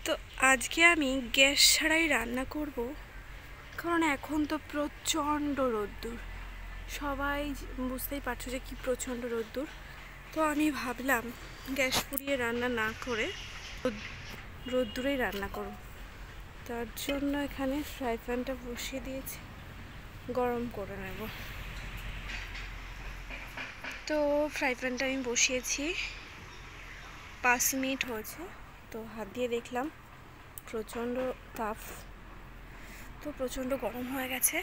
তো আজকে আমি গ্যাস ছাড়াই রান্না করব, কারণ এখন তো প্রচণ্ড রোদ্দুর। সবাই বুঝতেই পারছো যে কি প্রচণ্ড রোদ্দুর। তো আমি ভাবলাম গ্যাস পুড়িয়ে রান্না না করে রোদ্দুরেই রান্না করব। তার জন্য এখানে ফ্রাই প্যানটা বসিয়ে দিয়েছি, গরম করে নেব। তো ফ্রাই প্যানটা আমি বসিয়েছি, 5 মিনিট হয়েছে। তো হাত দিয়ে দেখলাম প্রচণ্ড তাপ, তো প্রচণ্ড গরম হয়ে গেছে,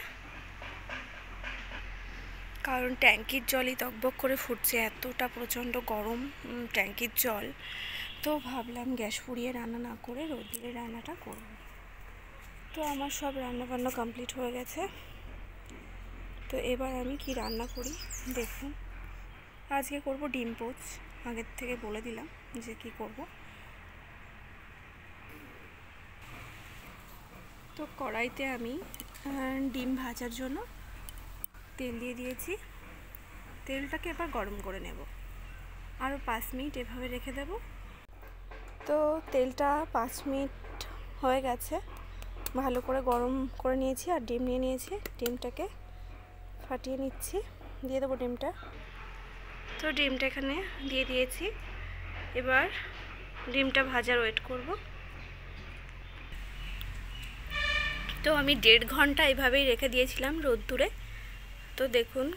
কারণ ট্যাঙ্কির জলই টকবক করে ফুটছে, এতটা প্রচণ্ড গরম ট্যাঙ্কির জল। তো ভাবলাম গ্যাস পুড়িয়ে রান্না না করে রোদ্দুরে রান্নাটা করব। তো আমার সব রান্নাবান্না কমপ্লিট হয়ে গেছে। তো এবার আমি কি রান্না করি দেখুন। আজকে করব ডিম পোচ, আগের থেকে বলে দিলাম যে কি করব। তো কড়াইতে আমি ডিম ভাজার জন্য তেল দিয়ে দিয়েছি। তেলটাকে এবার গরম করে নেব, আরও 5 মিনিট এভাবে রেখে দেব। তো তেলটা 5 মিনিট হয়ে গেছে, ভালো করে গরম করে নিয়েছি আর ডিম নিয়ে নিয়েছি। ডিমটাকে ফাটিয়ে নিচ্ছি, দিয়ে দেবো ডিমটা। তো ডিমটা এখানে দিয়ে দিয়েছি, এবার ডিমটা ভাজার ওয়েট করব। তো আমি 1.5 ঘন্টা এভাবেই রেখে দিয়েছিলাম রোদ্দুরে। তো দেখুন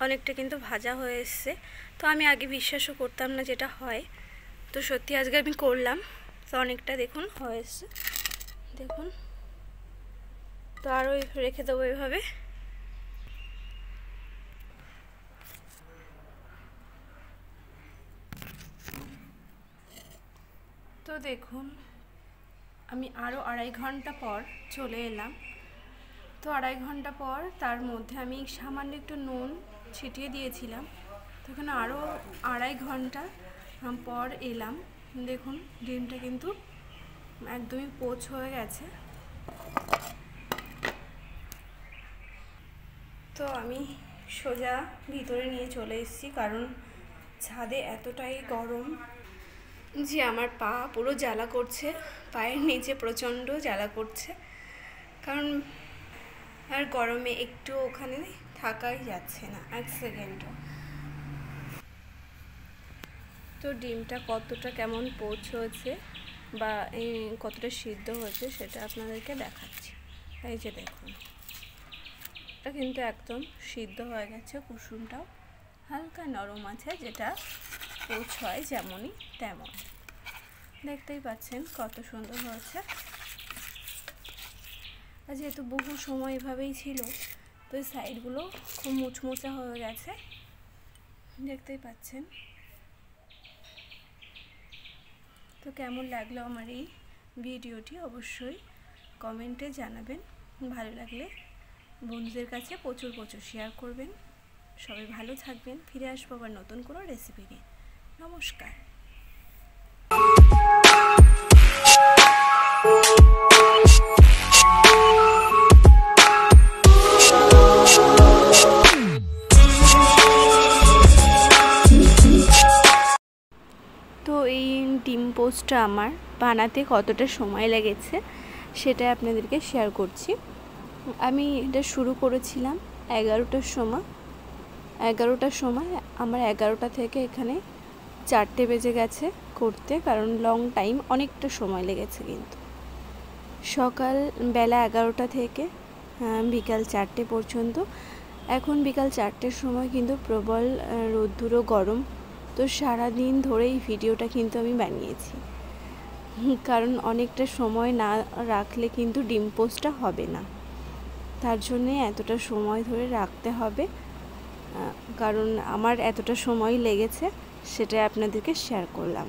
অনেকটা কিন্তু ভাজা হয়ে এসছে। তো আমি আগে বিশ্বাসও করতাম না যেটা হয়, তো সত্যি আজকে আমি করলাম। তো অনেকটা দেখুন হয়ে এসছে, দেখুন। তো আরও রেখে দেবো এভাবে। তো দেখুন আমি আরও 2.5 ঘন্টা পর চলে এলাম। তো 2.5 ঘন্টা পর তার মধ্যে আমি সামান্য একটু নুন ছিটিয়ে দিয়েছিলাম। তখন আরও 2.5 ঘন্টা পর এলাম। দেখুন ডিমটা কিন্তু একদমই পোচ হয়ে গেছে। তো আমি সোজা ভিতরে নিয়ে চলে এসেছি, কারণ ছাদে এতটাই গরম যে আমার পা পুরো জ্বালা করছে, পায়ের নিচে প্রচণ্ড জ্বালা করছে, কারণ আর গরমে একটু ওখানে থাকাই যাচ্ছে না 1 সেকেন্ডও। তো ডিমটা কতটা কেমন পোচ হয়েছে বা কতটা সিদ্ধ হয়েছে সেটা আপনাদেরকে দেখাচ্ছি। এই যে দেখুন, এটা কিন্তু একদম সিদ্ধ হয়ে গেছে, কুসুমটাও হালকা নরম আছে, যেটা পোচ হয় যেমনই তেমন। দেখতেই পাচ্ছেন কত সুন্দর হয়েছে। আর যেহেতু বহু সময় এভাবেই ছিল, তো এই সাইডগুলো খুব মুচমুচা হয়ে গেছে, দেখতেই পাচ্ছেন। তো কেমন লাগলো আমার এই ভিডিওটি অবশ্যই কমেন্টে জানাবেন। ভালো লাগলে বন্ধুদের কাছে প্রচুর শেয়ার করবেন। সবাই ভালো থাকবেন। ফিরে আসবো আবার নতুন কোনো রেসিপি নিয়ে। নমস্কার। তো এই ডিম পোচটা আমার বানাতে কতটা সময় লেগেছে সেটা আপনাদেরকে শেয়ার করছি। আমি এটা শুরু করেছিলাম 11টার সময়। আমার 11টা থেকে এখানে 4টে বেজে গেছে করতে, কারণ লং টাইম অনেকটা সময় লেগেছে। কিন্তু সকালবেলা 11টা থেকে বিকাল 4টে পর্যন্ত। এখন বিকাল 4টের সময় কিন্তু প্রবল রোদ্দুরও গরম। তো সারাদিন ধরেই ভিডিওটা কিন্তু আমি বানিয়েছি, কারণ অনেকটা সময় না রাখলে কিন্তু ডিম পোচটা হবে না। তার জন্যে এতটা সময় ধরে রাখতে হবে, কারণ আমার এতটা সময় লেগেছে সেটাই আপনাদেরকে শেয়ার করলাম।